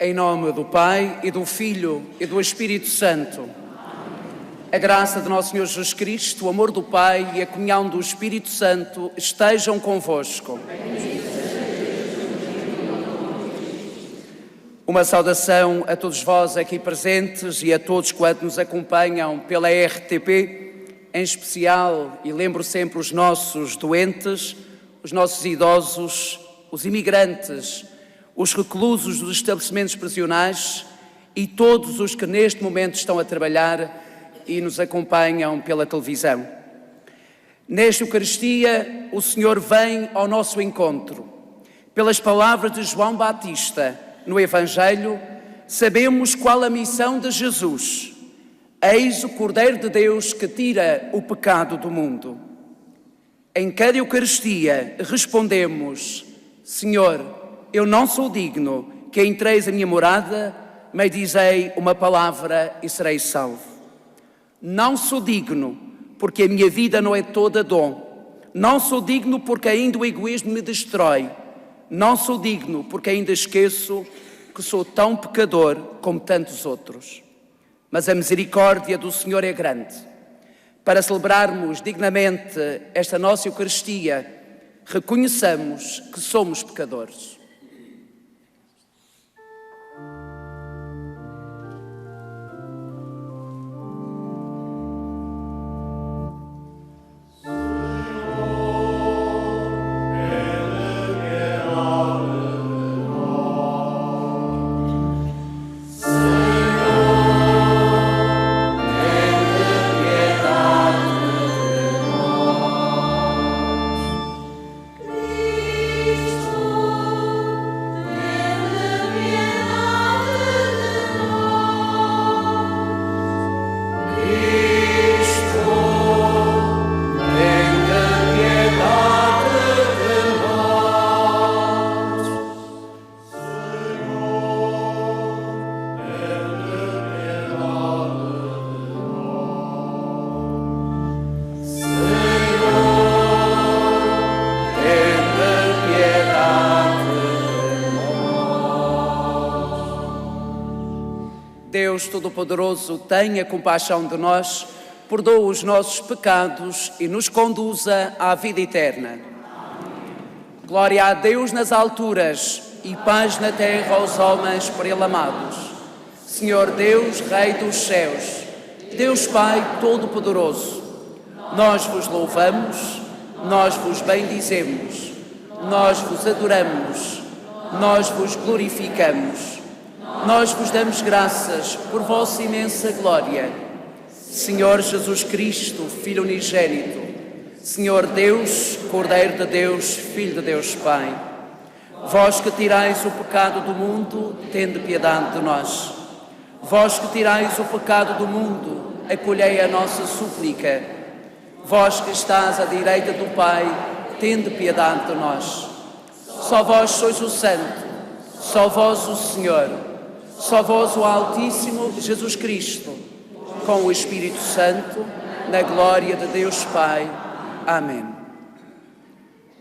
Em nome do Pai, e do Filho, e do Espírito Santo. A graça de nosso Senhor Jesus Cristo, o amor do Pai e a comunhão do Espírito Santo estejam convosco. Uma saudação a todos vós aqui presentes e a todos quantos nos acompanham pela RTP, em especial, e lembro sempre os nossos doentes, os nossos idosos, os imigrantes, os reclusos dos estabelecimentos prisionais e todos os que neste momento estão a trabalhar e nos acompanham pela televisão. Nesta Eucaristia, o Senhor vem ao nosso encontro. Pelas palavras de João Batista, no Evangelho, sabemos qual a missão de Jesus. Eis o Cordeiro de Deus que tira o pecado do mundo. Em cada Eucaristia respondemos: Senhor, eu não sou digno que entreis a minha morada, mas dizei uma palavra e serei salvo. Não sou digno porque a minha vida não é toda dom. Não sou digno porque ainda o egoísmo me destrói. Não sou digno porque ainda esqueço que sou tão pecador como tantos outros. Mas a misericórdia do Senhor é grande. Para celebrarmos dignamente esta nossa Eucaristia, reconheçamos que somos pecadores. Deus Todo-Poderoso, tenha compaixão de nós, perdoa os nossos pecados e nos conduza à vida eterna. Glória a Deus nas alturas e paz na terra aos homens por Ele amados. Senhor Deus, Rei dos céus, Deus Pai Todo-Poderoso, nós vos louvamos, nós vos bendizemos, nós vos adoramos, nós vos glorificamos. Nós vos damos graças por vossa imensa glória. Senhor Jesus Cristo, Filho unigênito, Senhor Deus, Cordeiro de Deus, Filho de Deus Pai, vós que tirais o pecado do mundo, tende piedade de nós. Vós que tirais o pecado do mundo, acolhei a nossa súplica. Vós que estás à direita do Pai, tende piedade de nós. Só vós sois o Santo, só vós o Senhor, só vós o Altíssimo Jesus Cristo, com o Espírito Santo, na glória de Deus Pai. Amém.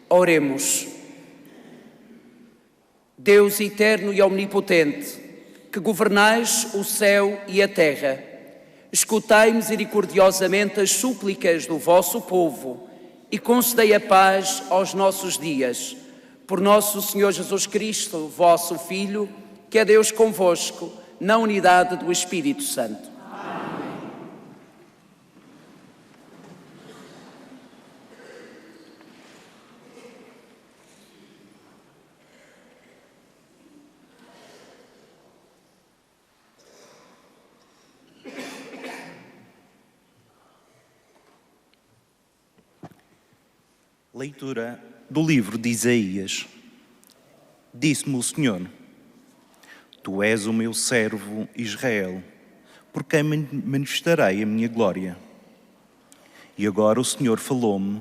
Oremos. Deus eterno e omnipotente, que governais o céu e a terra, escutai misericordiosamente as súplicas do vosso povo e concedei a paz aos nossos dias. Por nosso Senhor Jesus Cristo, vosso Filho, que é Deus convosco, na unidade do Espírito Santo. Amém. Leitura do livro de Isaías. Disse-me o Senhor: Tu és o meu servo Israel, por quem manifestarei a minha glória. E agora o Senhor falou-me,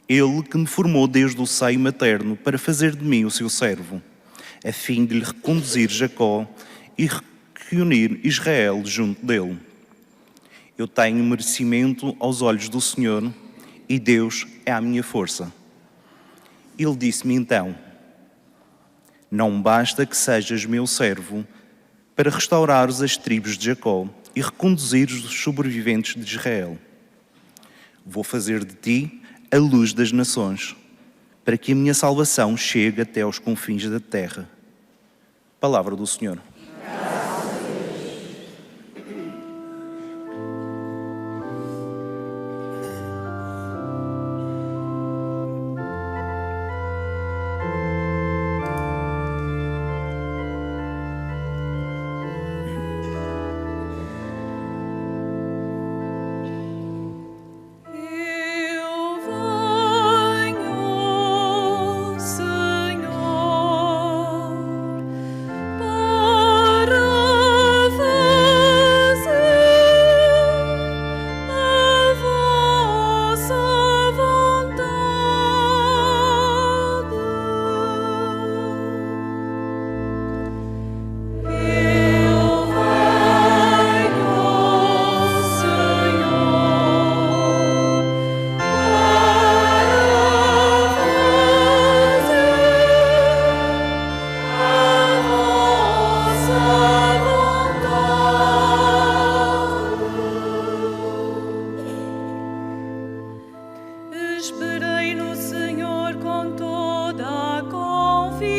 Ele que me formou desde o seio materno para fazer de mim o seu servo, a fim de lhe reconduzir Jacó e reunir Israel junto dele. Eu tenho merecimento aos olhos do Senhor e Deus é a minha força. Ele disse-me então: Não basta que sejas meu servo para restaurares as tribos de Jacó e reconduzires os sobreviventes de Israel. Vou fazer de ti a luz das nações, para que a minha salvação chegue até aos confins da terra. Palavra do Senhor. Esperei no Senhor com toda a confiança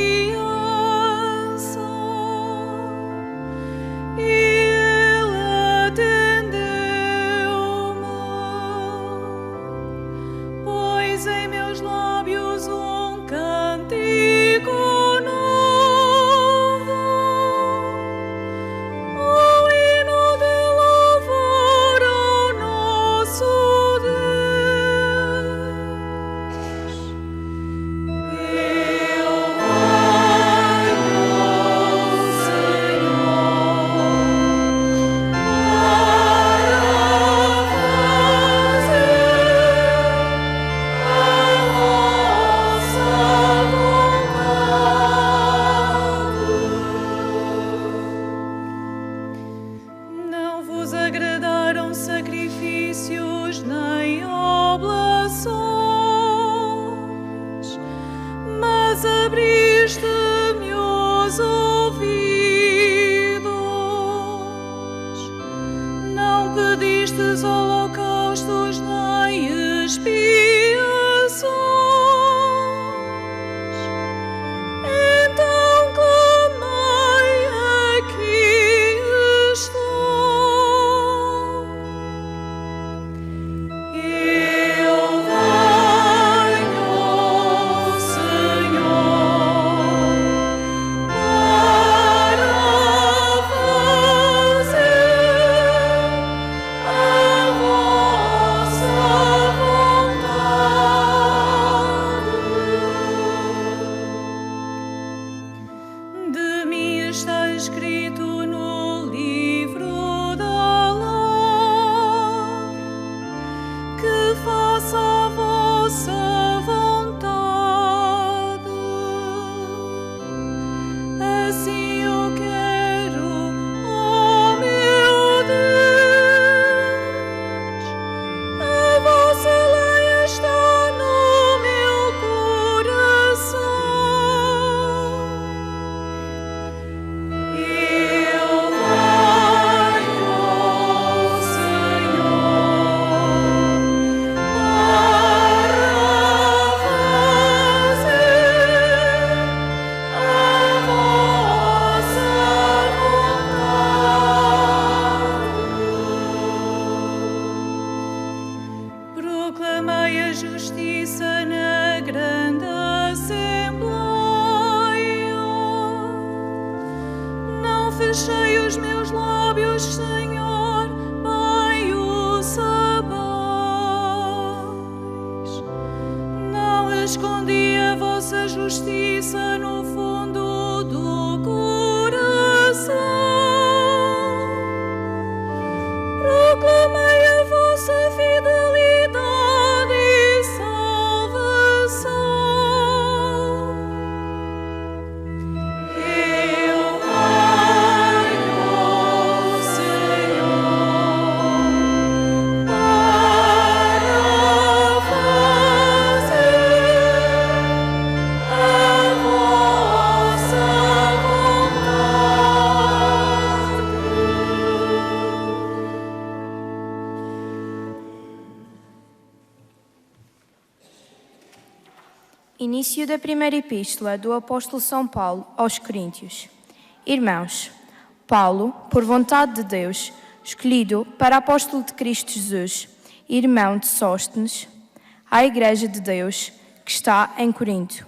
e Ele atendeu-me, pois em meus lábios um cântico novo, um hino de louvor ao nosso Deus. Não vos agradaram sacrifícios nem oblações, mas abriste-me os ouvidos. Não pedistes holocaustos nem expiações. Então clamei, aqui estou. Eu venho, Senhor, para fazer a vossa vontade. De mim está escrito no livro da lei que faça a vossa vontade. Assim eu quero, ó meu Deus, a vossa lei está no meu coração. Eu venho, Senhor, fechei os meus lábios, Senhor, bem o sabes. Não escondi a vossa justiça no fundo do coração. Proclamei a vossa fidelidade e salvação. Eu venho, Senhor, para fazer a vossa Início da primeira epístola do apóstolo São Paulo aos Coríntios. Irmãos, Paulo, por vontade de Deus, escolhido para apóstolo de Cristo Jesus, irmão de Sóstenes, à Igreja de Deus que está em Corinto,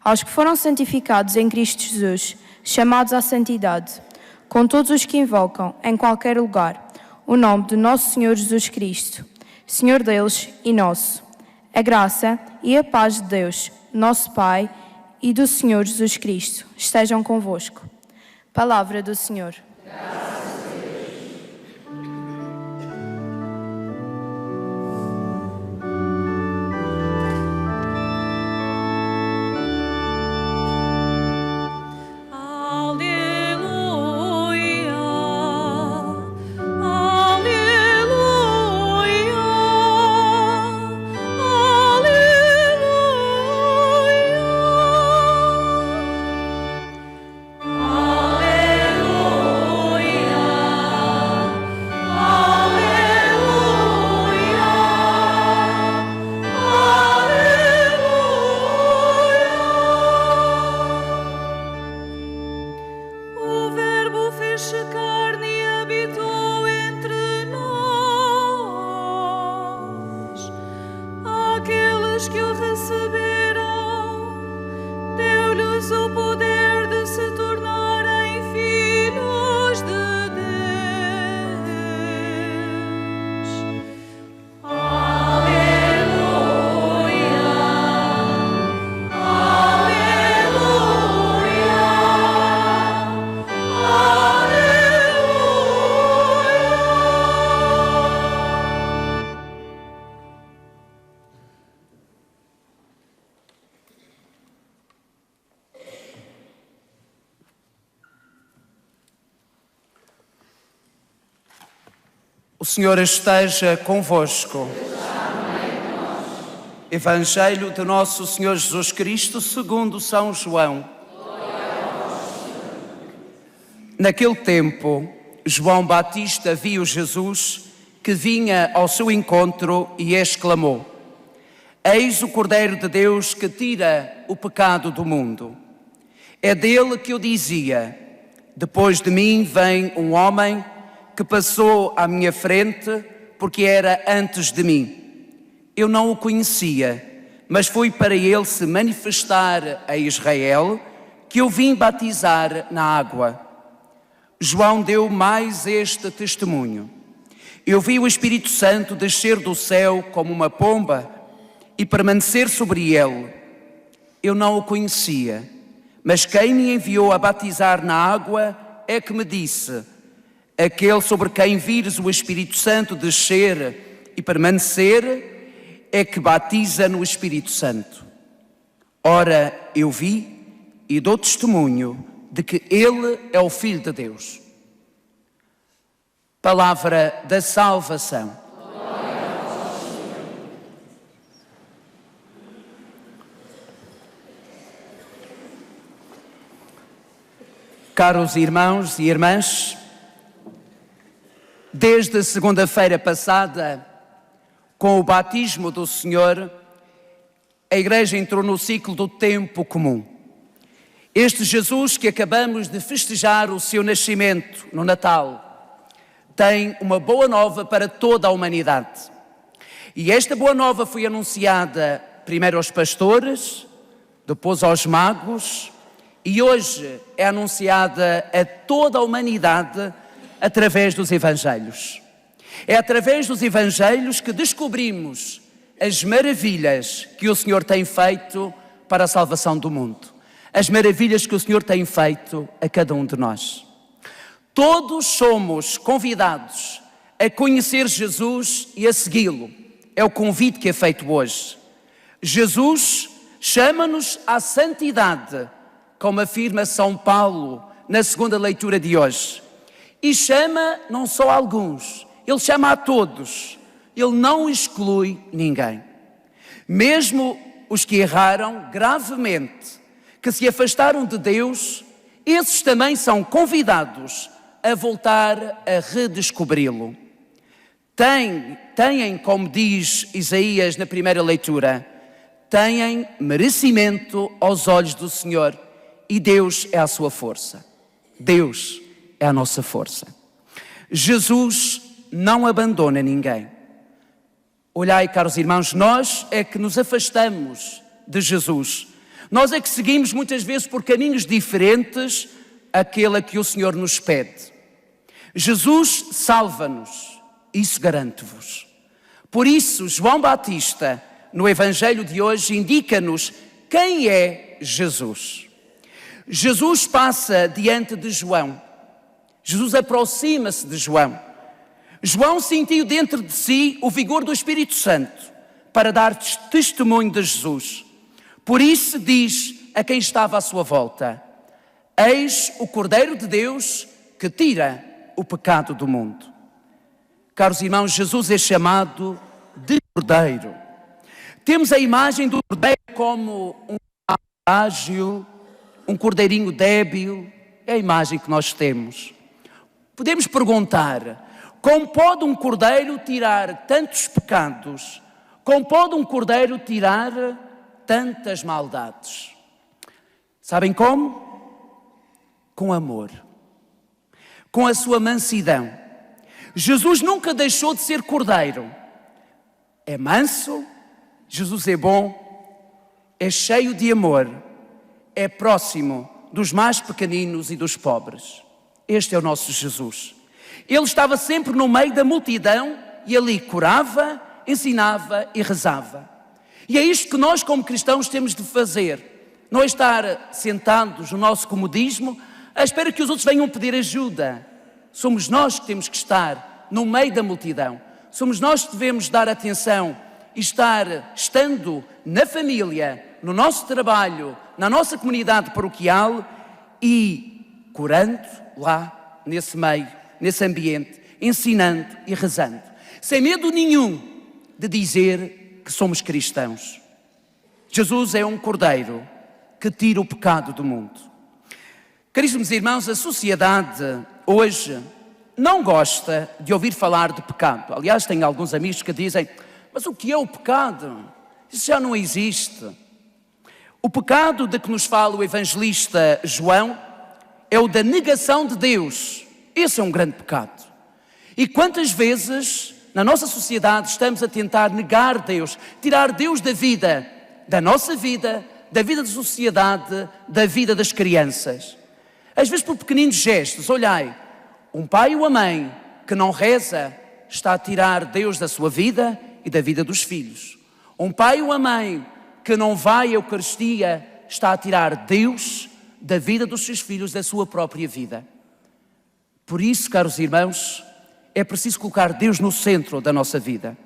aos que foram santificados em Cristo Jesus, chamados à santidade, com todos os que invocam, em qualquer lugar, o nome do nosso Senhor Jesus Cristo, Senhor deles e nosso. A graça e a paz de Deus, nosso Pai, e do Senhor Jesus Cristo estejam convosco. Palavra do Senhor. O Senhor esteja convosco. Evangelho de nosso Senhor Jesus Cristo segundo São João. Naquele tempo, João Batista viu Jesus que vinha ao seu encontro e exclamou: Eis o Cordeiro de Deus que tira o pecado do mundo. É dele que eu dizia: depois de mim vem um homem que passou à minha frente porque era antes de mim. Eu não o conhecia, mas foi para ele se manifestar a Israel que eu vim batizar na água. João deu mais este testemunho: eu vi o Espírito Santo descer do céu como uma pomba e permanecer sobre ele. Eu não o conhecia, mas quem me enviou a batizar na água é que me disse: aquele sobre quem vires o Espírito Santo descer e permanecer é que batiza no Espírito Santo. Ora, eu vi e dou testemunho de que ele é o Filho de Deus. Palavra da salvação. Caros irmãos e irmãs, desde a segunda-feira passada, com o batismo do Senhor, a Igreja entrou no ciclo do tempo comum. Este Jesus que acabamos de festejar o seu nascimento no Natal, tem uma boa nova para toda a humanidade. E esta boa nova foi anunciada primeiro aos pastores, depois aos magos, e hoje é anunciada a toda a humanidade através dos Evangelhos. É através dos Evangelhos que descobrimos as maravilhas que o Senhor tem feito para a salvação do mundo. As maravilhas que o Senhor tem feito a cada um de nós. Todos somos convidados a conhecer Jesus e a segui-lo. É o convite que é feito hoje. Jesus chama-nos à santidade, como afirma São Paulo na segunda leitura de hoje. E chama não só alguns, ele chama a todos. Ele não exclui ninguém. Mesmo os que erraram gravemente, que se afastaram de Deus, esses também são convidados a voltar a redescobri-lo. Têm, como diz Isaías na primeira leitura, têm merecimento aos olhos do Senhor e Deus é a sua força. Deus é a nossa força. Jesus não abandona ninguém. Olhai, caros irmãos, nós é que nos afastamos de Jesus. Nós é que seguimos muitas vezes por caminhos diferentes aquele a que o Senhor nos pede. Jesus salva-nos, isso garanto-vos. Por isso, João Batista, no Evangelho de hoje, indica-nos quem é Jesus. Jesus passa diante de João. Jesus aproxima-se de João. João sentiu dentro de si o vigor do Espírito Santo para dar testemunho de Jesus. Por isso diz a quem estava à sua volta: eis o Cordeiro de Deus que tira o pecado do mundo. Caros irmãos, Jesus é chamado de Cordeiro. Temos a imagem do Cordeiro como um ágil, um cordeirinho débil. É a imagem que nós temos. Podemos perguntar: como pode um cordeiro tirar tantos pecados? Como pode um cordeiro tirar tantas maldades? Sabem como? Com amor, com a sua mansidão. Jesus nunca deixou de ser cordeiro. É manso, Jesus é bom, é cheio de amor, é próximo dos mais pequeninos e dos pobres. Este é o nosso Jesus. Ele estava sempre no meio da multidão e ali curava, ensinava e rezava. E é isto que nós como cristãos temos de fazer. Não é estar sentados no nosso comodismo à espera que os outros venham pedir ajuda. Somos nós que temos que estar no meio da multidão. Somos nós que devemos dar atenção e estar estando na família, no nosso trabalho, na nossa comunidade paroquial e curando lá, nesse meio, nesse ambiente, ensinando e rezando. Sem medo nenhum de dizer que somos cristãos. Jesus é um cordeiro que tira o pecado do mundo. Caríssimos irmãos, a sociedade hoje não gosta de ouvir falar de pecado. Aliás, tenho alguns amigos que dizem: mas o que é o pecado? Isso já não existe. O pecado de que nos fala o evangelista João é o da negação de Deus. Esse é um grande pecado. E quantas vezes na nossa sociedade estamos a tentar negar Deus, tirar Deus da vida, da nossa vida, da vida da sociedade, da vida das crianças. Às vezes por pequeninos gestos. Olhai, um pai ou a mãe que não reza está a tirar Deus da sua vida e da vida dos filhos. Um pai ou a mãe que não vai à Eucaristia está a tirar Deus da vida dos seus filhos, da sua própria vida. Por isso, caros irmãos, é preciso colocar Deus no centro da nossa vida.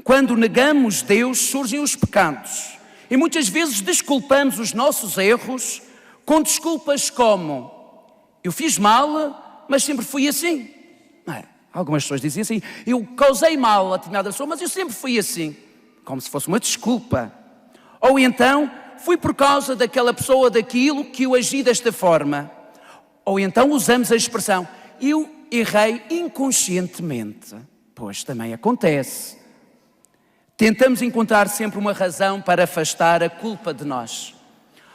Quando negamos Deus, surgem os pecados. E muitas vezes desculpamos os nossos erros com desculpas como: eu fiz mal, mas sempre fui assim. Não é? Algumas pessoas dizem assim: eu causei mal a determinada pessoa, mas eu sempre fui assim. Como se fosse uma desculpa. Ou então, fui por causa daquela pessoa, daquilo, que eu agi desta forma. Ou então usamos a expressão: eu errei inconscientemente. Pois também acontece. Tentamos encontrar sempre uma razão para afastar a culpa de nós.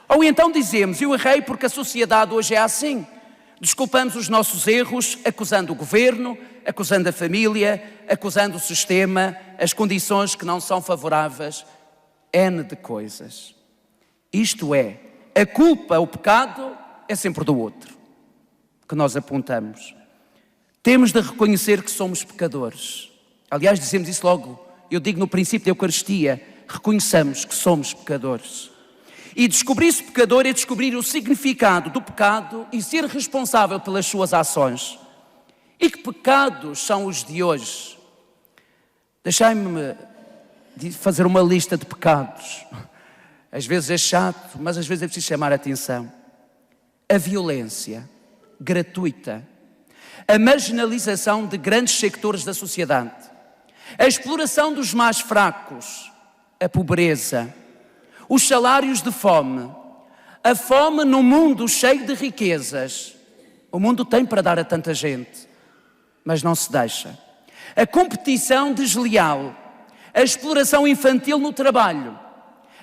Ou então dizemos: eu errei porque a sociedade hoje é assim. Desculpamos os nossos erros acusando o governo, acusando a família, acusando o sistema, as condições que não são favoráveis, N de coisas. Isto é, a culpa, o pecado, é sempre do outro que nós apontamos. Temos de reconhecer que somos pecadores. Aliás, dizemos isso logo, eu digo no princípio da Eucaristia: reconheçamos que somos pecadores. E descobrir-se pecador é descobrir o significado do pecado e ser responsável pelas suas ações. E que pecados são os de hoje? Deixai-me fazer uma lista de pecados. Às vezes é chato, mas às vezes é preciso chamar a atenção. A violência gratuita, a marginalização de grandes sectores da sociedade, a exploração dos mais fracos, a pobreza, os salários de fome, a fome num mundo cheio de riquezas. O mundo tem para dar a tanta gente, mas não se deixa. A competição desleal, a exploração infantil no trabalho,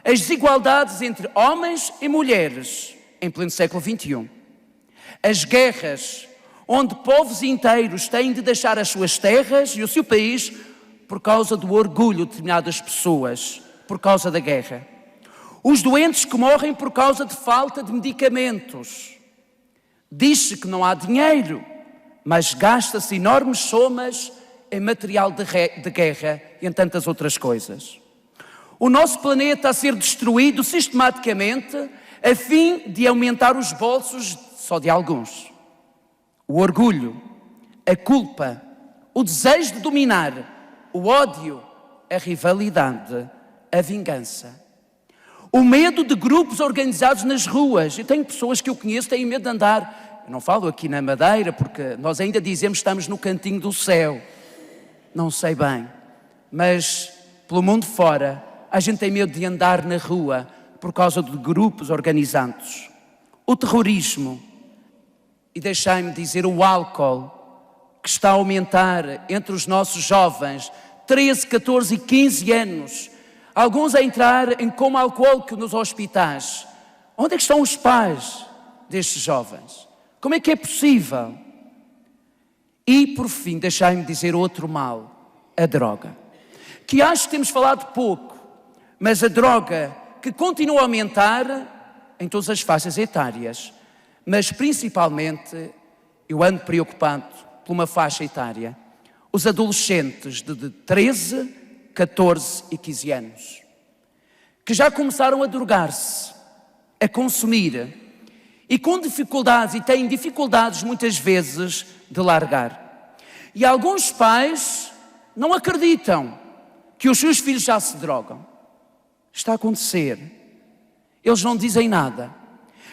as desigualdades entre homens e mulheres em pleno século XXI, as guerras onde povos inteiros têm de deixar as suas terras e o seu país por causa do orgulho de determinadas pessoas, por causa da guerra. Os doentes que morrem por causa de falta de medicamentos. Diz-se que não há dinheiro, mas gasta-se enormes somas em material de guerra e em tantas outras coisas. O nosso planeta a ser destruído sistematicamente a fim de aumentar os bolsos só de alguns. O orgulho, a culpa, o desejo de dominar, o ódio, a rivalidade, a vingança. O medo de grupos organizados nas ruas. Eu tenho pessoas que eu conheço que têm medo de andar. Eu não falo aqui na Madeira, porque nós ainda dizemos que estamos no cantinho do céu. Não sei bem. Mas pelo mundo fora, a gente tem medo de andar na rua por causa de grupos organizados. O terrorismo. E deixai-me dizer, o álcool, que está a aumentar entre os nossos jovens, 13, 14 e 15 anos. Alguns a entrar em coma alcoólico nos hospitais. Onde é que estão os pais destes jovens? Como é que é possível? E, por fim, deixai-me dizer outro mal, a droga. Que acho que temos falado pouco, mas a droga que continua a aumentar em todas as faixas etárias. Mas, principalmente, eu ando preocupado por uma faixa etária. Os adolescentes de 13, 14 e 15 anos, que já começaram a drogar-se, a consumir, e com dificuldades, e têm dificuldades muitas vezes de largar. E alguns pais não acreditam que os seus filhos já se drogam. Está a acontecer. Eles não dizem nada.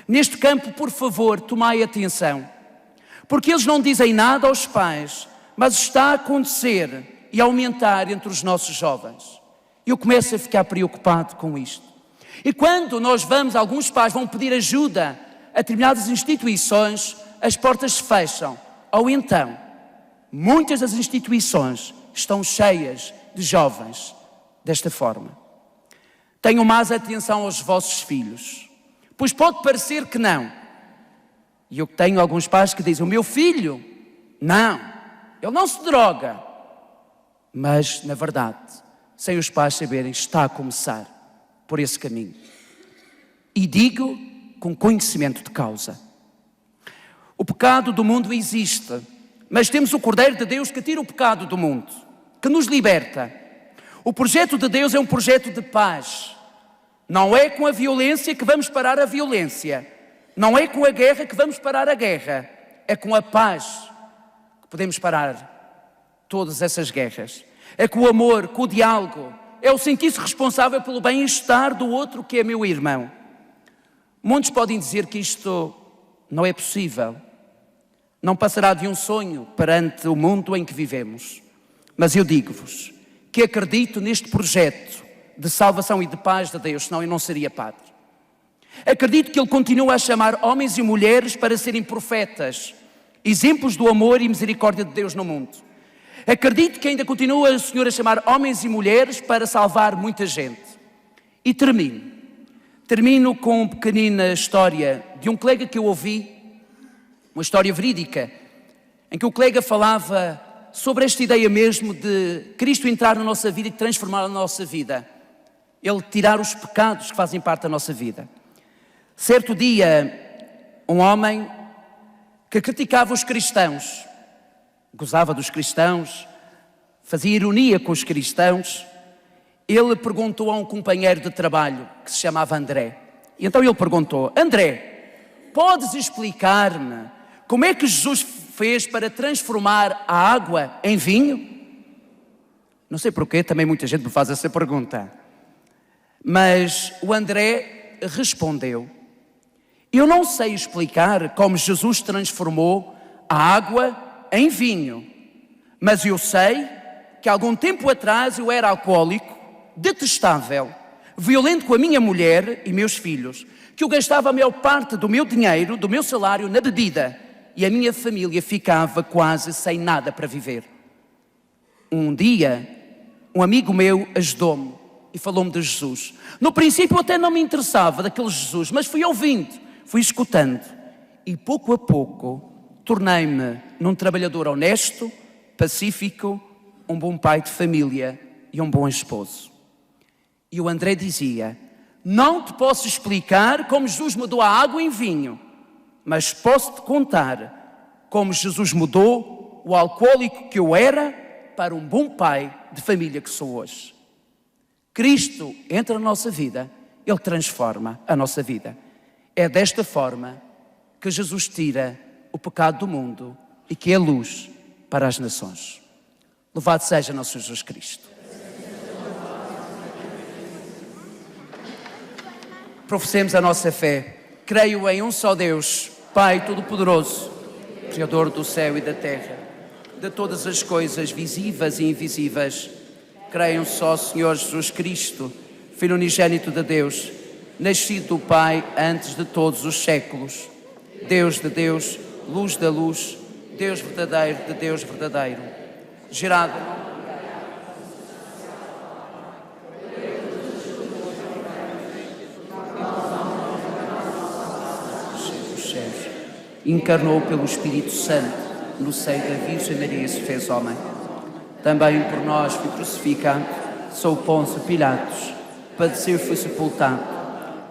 Neste campo, por favor, tomai atenção, porque eles não dizem nada aos pais, mas está a acontecer e aumentar entre os nossos jovens. Eu começo a ficar preocupado com isto. E quando nós vamos, alguns pais vão pedir ajuda a determinadas instituições, as portas se fecham. Ou então, muitas das instituições estão cheias de jovens desta forma. Tenham mais atenção aos vossos filhos, pois pode parecer que não. E eu tenho alguns pais que dizem, o meu filho, não, ele não se droga. Mas, na verdade, sem os pais saberem, está a começar por esse caminho. E digo com conhecimento de causa. O pecado do mundo existe, mas temos o Cordeiro de Deus que tira o pecado do mundo, que nos liberta. O projeto de Deus é um projeto de paz. Não é com a violência que vamos parar a violência. Não é com a guerra que vamos parar a guerra. É com a paz que podemos parar todas essas guerras. É com o amor, com o diálogo. É o sentir-se responsável pelo bem-estar do outro que é meu irmão. Muitos podem dizer que isto não é possível. Não passará de um sonho perante o mundo em que vivemos. Mas eu digo-vos que acredito neste projeto de salvação e de paz de Deus, senão eu não seria padre. Acredito que Ele continua a chamar homens e mulheres para serem profetas, exemplos do amor e misericórdia de Deus no mundo. Acredito que ainda continua o Senhor a chamar homens e mulheres para salvar muita gente. E termino com uma pequenina história de um colega que eu ouvi, uma história verídica, em que o colega falava sobre esta ideia mesmo de Cristo entrar na nossa vida e transformar a nossa vida. Ele tirar os pecados que fazem parte da nossa vida. Certo dia, um homem que criticava os cristãos, gozava dos cristãos, fazia ironia com os cristãos, ele perguntou a um companheiro de trabalho que se chamava André. E então ele perguntou, André, podes explicar-me como é que Jesus fez para transformar a água em vinho? Não sei porquê, também muita gente me faz essa pergunta. Mas o André respondeu, eu não sei explicar como Jesus transformou a água em vinho, mas eu sei que algum tempo atrás eu era alcoólico, detestável, violento com a minha mulher e meus filhos, que eu gastava a maior parte do meu dinheiro, do meu salário na bebida, e a minha família ficava quase sem nada para viver. Um dia, um amigo meu ajudou-me e falou-me de Jesus. No princípio até não me interessava daquele Jesus, mas fui ouvindo, fui escutando. E pouco a pouco tornei-me num trabalhador honesto, pacífico, um bom pai de família e um bom esposo. E o André dizia: não te posso explicar como Jesus mudou a água em vinho, mas posso-te contar como Jesus mudou o alcoólico que eu era para um bom pai de família que sou hoje. Cristo entra na nossa vida, Ele transforma a nossa vida. É desta forma que Jesus tira o pecado do mundo e que é luz para as nações. Louvado seja nosso Jesus Cristo. Professemos a nossa fé. Creio em um só Deus, Pai Todo-Poderoso, Criador do céu e da terra, de todas as coisas visíveis e invisíveis. Creio em um só Senhor Jesus Cristo, Filho unigênito de Deus, nascido do Pai antes de todos os séculos. Deus de Deus, luz da luz, Deus verdadeiro de Deus verdadeiro. Gerado dos céus, encarnou pelo Espírito Santo, no seio da Virgem Maria se fez homem. Também por nós foi crucificado, sob Pôncio Pilatos, padeceu e foi sepultado.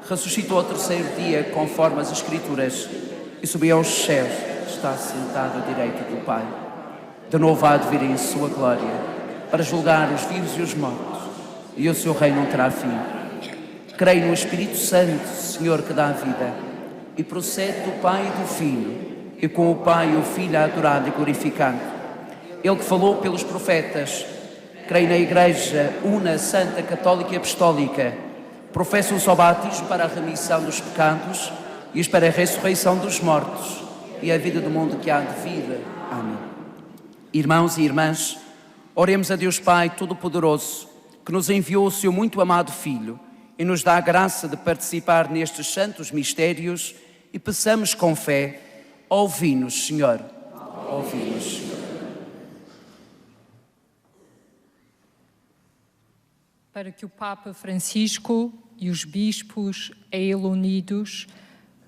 Ressuscitou ao terceiro dia, conforme as Escrituras, e subiu aos céus, está sentado à direita do Pai. De novo há de vir em sua glória, para julgar os vivos e os mortos, e o seu reino não terá fim. Creio no Espírito Santo, Senhor que dá a vida, e procede do Pai e do Filho, e com o Pai e o Filho é adorado e glorificado. Ele que falou pelos profetas. Creio na Igreja una, santa, católica e apostólica. Professo um só batismo para a remissão dos pecados e espero a ressurreição dos mortos e a vida do mundo que há de vir. Amém. Irmãos e irmãs, oremos a Deus Pai Todo-Poderoso, que nos enviou o seu muito amado Filho e nos dá a graça de participar nestes santos mistérios, e peçamos com fé: ouvi-nos, Senhor. Ouvi-nos, Senhor. Para que o Papa Francisco e os bispos a ele unidos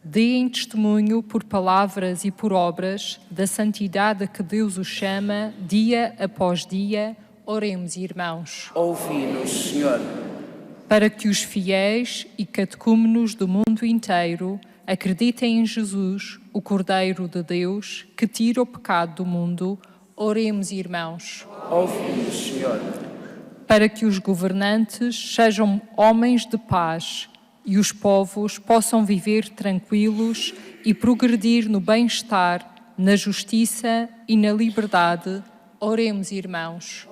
deem testemunho por palavras e por obras da santidade a que Deus os chama dia após dia, oremos, irmãos. Ouvi-nos, Senhor. Para que os fiéis e catecúmenos do mundo inteiro acreditem em Jesus, o Cordeiro de Deus, que tira o pecado do mundo, oremos, irmãos. Ouvi-nos, Senhor. Para que os governantes sejam homens de paz e os povos possam viver tranquilos e progredir no bem-estar, na justiça e na liberdade, oremos, irmãos.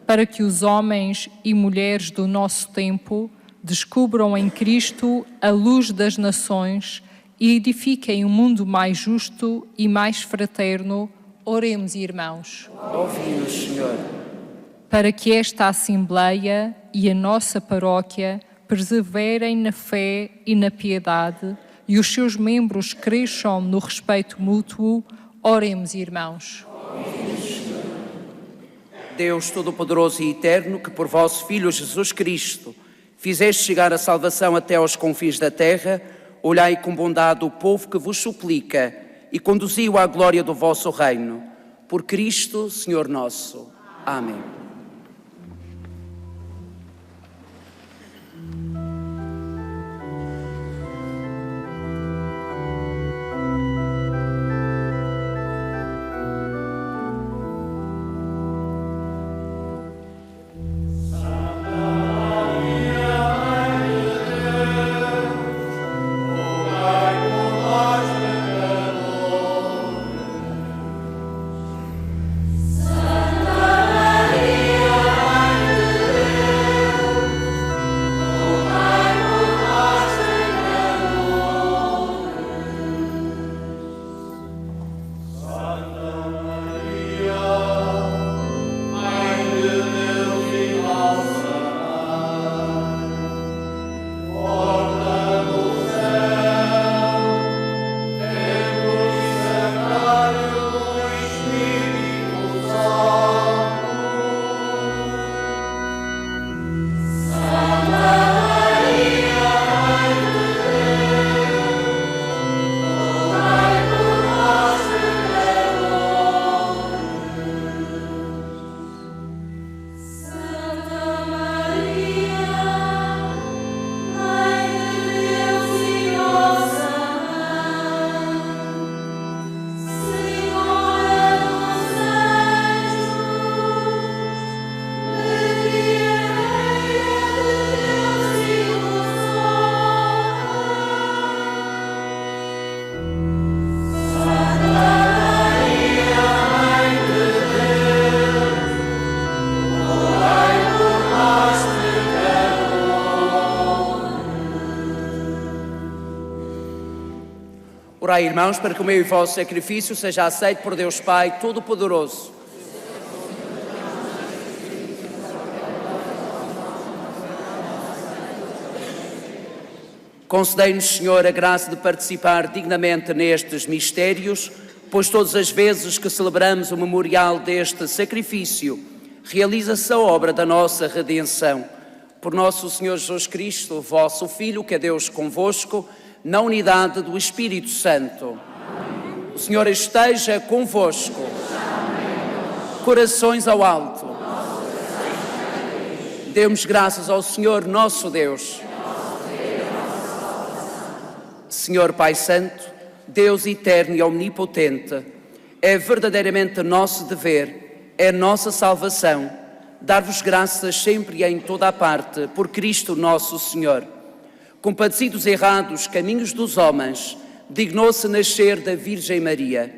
Para que os homens e mulheres do nosso tempo descubram em Cristo a luz das nações e edifiquem um mundo mais justo e mais fraterno, oremos, irmãos. Ouvi-nos, Senhor. Para que esta Assembleia e a nossa paróquia perseverem na fé e na piedade e os seus membros cresçam no respeito mútuo, oremos, irmãos. Deus Todo-Poderoso e Eterno, que por vosso Filho Jesus Cristo fizeste chegar a salvação até aos confins da terra, olhai com bondade o povo que vos suplica e conduzi-o à glória do vosso reino. Por Cristo, Senhor nosso. Amém. Santa Maria. Orai, irmãos, para que o meu e vosso sacrifício seja aceito por Deus Pai Todo-Poderoso. Concedei-nos, Senhor, a graça de participar dignamente nestes mistérios, pois todas as vezes que celebramos o memorial deste sacrifício, realiza-se a obra da nossa redenção. Por nosso Senhor Jesus Cristo, vosso Filho, que é Deus convosco, na unidade do Espírito Santo. Amém. O Senhor esteja convosco. Amém. Corações ao alto. Demos graças ao Senhor nosso Deus. Senhor Pai Santo, Deus eterno e omnipotente, é verdadeiramente nosso dever, é nossa salvação, dar-vos graças sempre e em toda a parte, por Cristo nosso Senhor. Compadecidos errados caminhos dos homens, dignou-se nascer da Virgem Maria.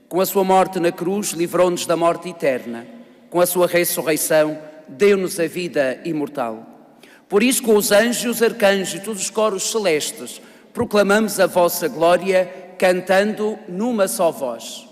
Com a sua morte na cruz, livrou-nos da morte eterna. Com a sua ressurreição, deu-nos a vida imortal. Por isso, com os anjos, os arcanjos e todos os coros celestes, proclamamos a vossa glória, cantando numa só voz.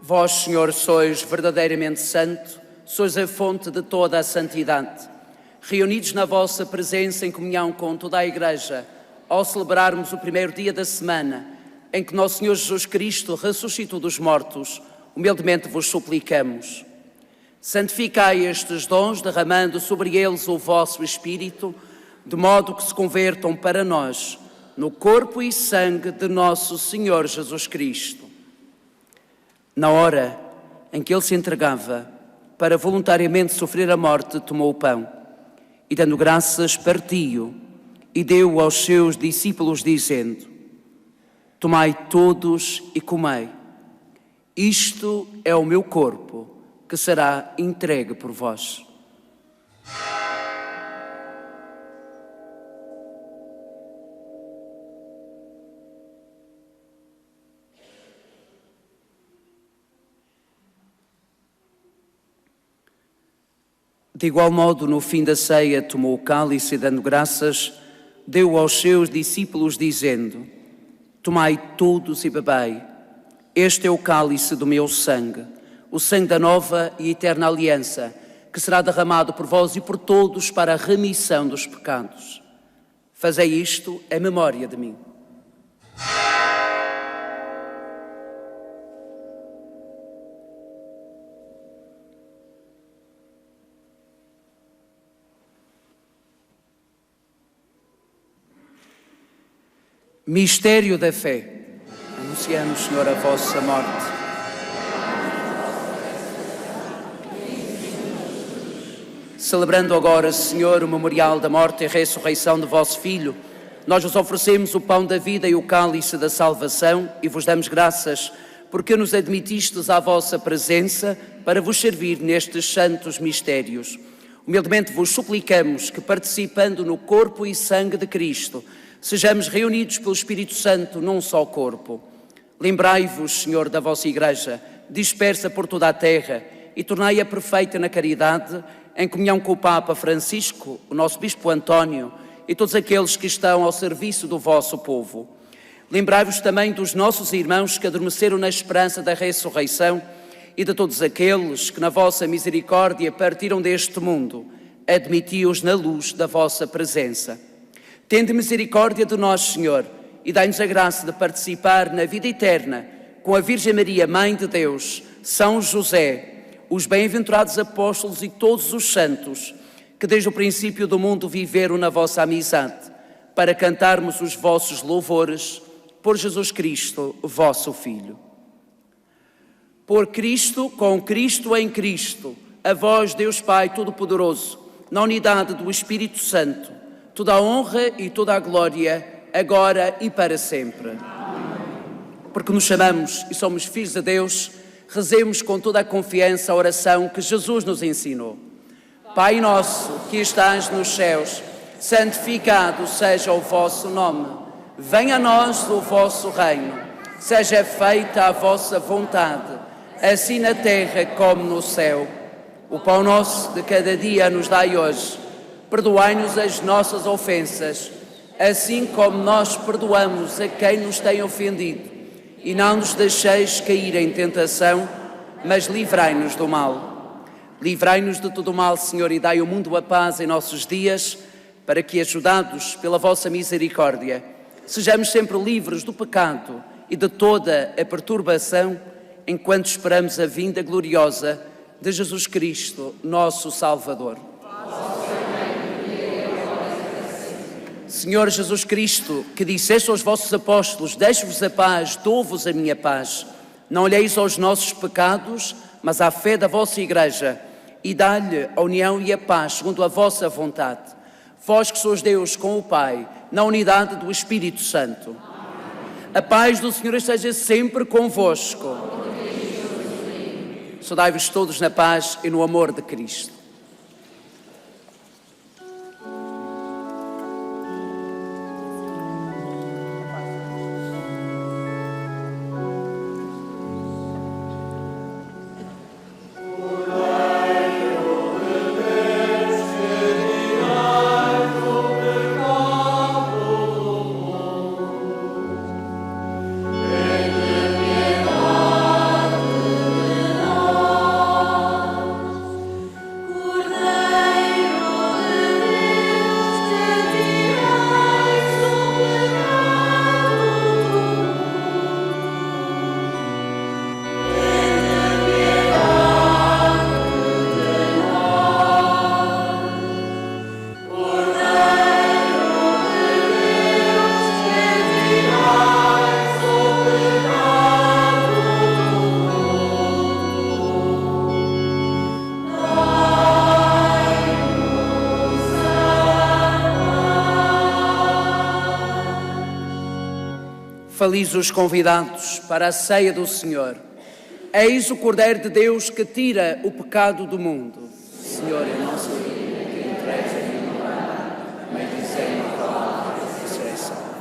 Vós, Senhor, sois verdadeiramente santo, sois a fonte de toda a santidade. Reunidos na vossa presença em comunhão com toda a Igreja, ao celebrarmos o primeiro dia da semana em que nosso Senhor Jesus Cristo ressuscitou dos mortos, humildemente vos suplicamos. Santificai estes dons, derramando sobre eles o vosso Espírito, de modo que se convertam para nós no corpo e sangue de nosso Senhor Jesus Cristo. Na hora em que ele se entregava para voluntariamente sofrer a morte, tomou o pão e, dando graças, partiu e deu aos seus discípulos, dizendo: tomai todos e comei. Isto é o meu corpo, que será entregue por vós. De igual modo, no fim da ceia, tomou o cálice e, dando graças, deu aos seus discípulos, dizendo: tomai todos e bebei. Este é o cálice do meu sangue, o sangue da nova e eterna aliança, que será derramado por vós e por todos para a remissão dos pecados. Fazei isto em memória de mim. Mistério da fé. Anunciamos, Senhor, a vossa morte. Celebrando agora, Senhor, o memorial da morte e ressurreição de vosso Filho, nós vos oferecemos o pão da vida e o cálice da salvação e vos damos graças porque nos admitistes à vossa presença para vos servir nestes santos mistérios. Humildemente vos suplicamos que, participando no corpo e sangue de Cristo, sejamos reunidos pelo Espírito Santo num só corpo. Lembrai-vos, Senhor, da vossa Igreja, dispersa por toda a terra, e tornai-a perfeita na caridade, em comunhão com o Papa Francisco, o nosso Bispo António e todos aqueles que estão ao serviço do vosso povo. Lembrai-vos também dos nossos irmãos que adormeceram na esperança da ressurreição e de todos aqueles que na vossa misericórdia partiram deste mundo, admiti-os na luz da vossa presença. Tende misericórdia de nós, Senhor, e dai-nos a graça de participar na vida eterna com a Virgem Maria, Mãe de Deus, São José, os bem-aventurados apóstolos e todos os santos, que desde o princípio do mundo viveram na vossa amizade, para cantarmos os vossos louvores por Jesus Cristo, vosso Filho. Por Cristo, com Cristo, em Cristo, a vós, Deus Pai Todo-Poderoso, na unidade do Espírito Santo, toda a honra e toda a glória, agora e para sempre. Porque nos chamamos e somos filhos de Deus, rezemos com toda a confiança a oração que Jesus nos ensinou. Pai nosso, que estás nos céus, santificado seja o vosso nome. Venha a nós o vosso reino. Seja feita a vossa vontade, assim na terra como no céu. O pão nosso de cada dia nos dai hoje. Perdoai-nos as nossas ofensas, assim como nós perdoamos a quem nos tem ofendido. E não nos deixeis cair em tentação, mas livrai-nos do mal. Livrai-nos de todo o mal, Senhor, e dai ao mundo a paz em nossos dias, para que, ajudados pela vossa misericórdia, sejamos sempre livres do pecado e de toda a perturbação, enquanto esperamos a vinda gloriosa de Jesus Cristo, nosso Salvador. Senhor Jesus Cristo, que disseste aos vossos apóstolos: deixo-vos a paz, dou-vos a minha paz. Não olheis aos nossos pecados, mas à fé da vossa Igreja, e dá-lhe a união e a paz segundo a vossa vontade. Vós que sois Deus com o Pai, na unidade do Espírito Santo. A paz do Senhor esteja sempre convosco. Saudai-vos todos na paz e no amor de Cristo. Felizes os convidados para a ceia do Senhor. Eis o Cordeiro de Deus que tira o pecado do mundo. Senhor, é nosso Deus, que entreis a minha palavra, mas dizei uma palavra e serei salvo.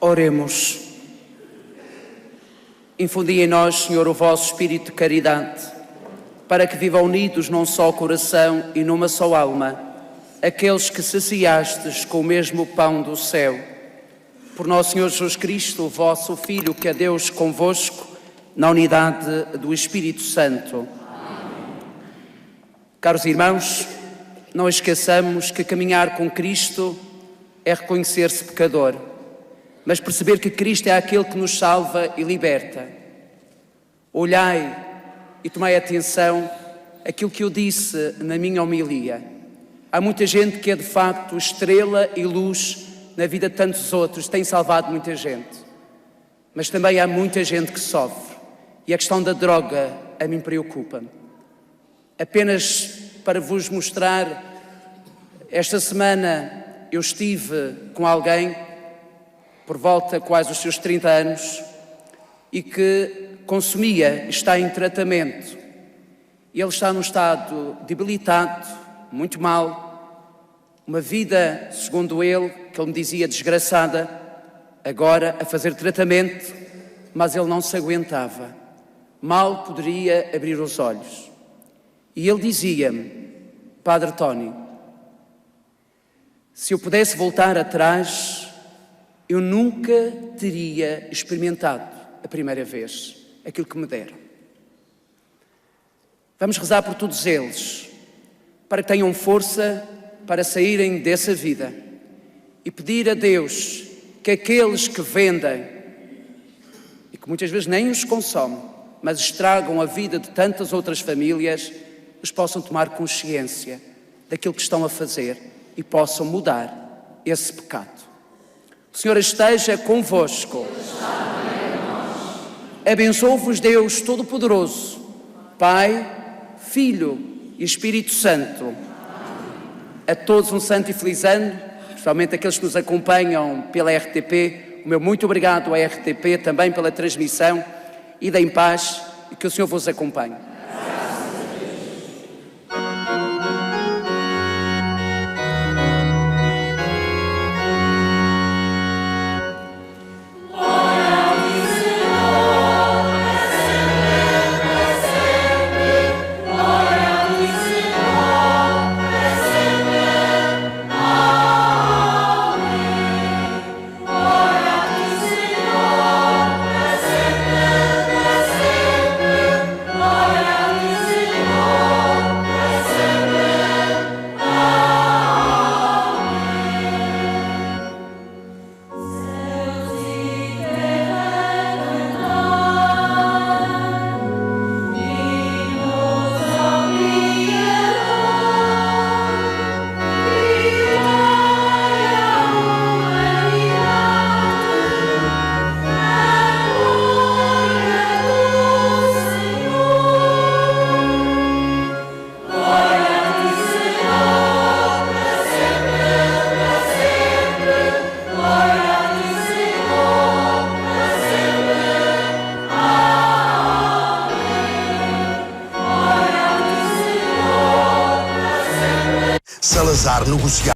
Oremos. Infundi em nós, Senhor, o vosso espírito de caridade, para que vivam unidos num só coração e numa só alma, aqueles que saciastes com o mesmo pão do céu. Por nosso Senhor Jesus Cristo, o vosso Filho, que é Deus convosco, na unidade do Espírito Santo. Amém. Caros irmãos, não esqueçamos que caminhar com Cristo é reconhecer-se pecador, mas perceber que Cristo é aquele que nos salva e liberta. Olhai e tomai atenção àquilo que eu disse na minha homilia. Há muita gente que é de facto estrela e luz na vida de tantos outros, tem salvado muita gente. Mas também há muita gente que sofre. E a questão da droga a mim preocupa-me. Apenas para vos mostrar, esta semana eu estive com alguém por volta quase os seus 30 anos e que consumia, está em tratamento. Ele está num estado debilitado, muito mal, uma vida, segundo ele, que ele me dizia, desgraçada, agora a fazer tratamento, mas ele não se aguentava. Mal poderia abrir os olhos. E ele dizia-me, Padre Tony, se eu pudesse voltar atrás, eu nunca teria experimentado a primeira vez aquilo que me deram. Vamos rezar por todos eles, para que tenham força para saírem dessa vida e pedir a Deus que aqueles que vendem e que muitas vezes nem os consomem, mas estragam a vida de tantas outras famílias, os possam tomar consciência daquilo que estão a fazer e possam mudar esse pecado. O Senhor esteja convosco. Abençoe-vos Deus Todo-Poderoso, Pai, Filho e Espírito Santo. A todos um santo e feliz ano, especialmente aqueles que nos acompanham pela RTP. O meu muito obrigado à RTP também pela transmissão. Idem em paz e que o Senhor vos acompanhe. Salazar negociar.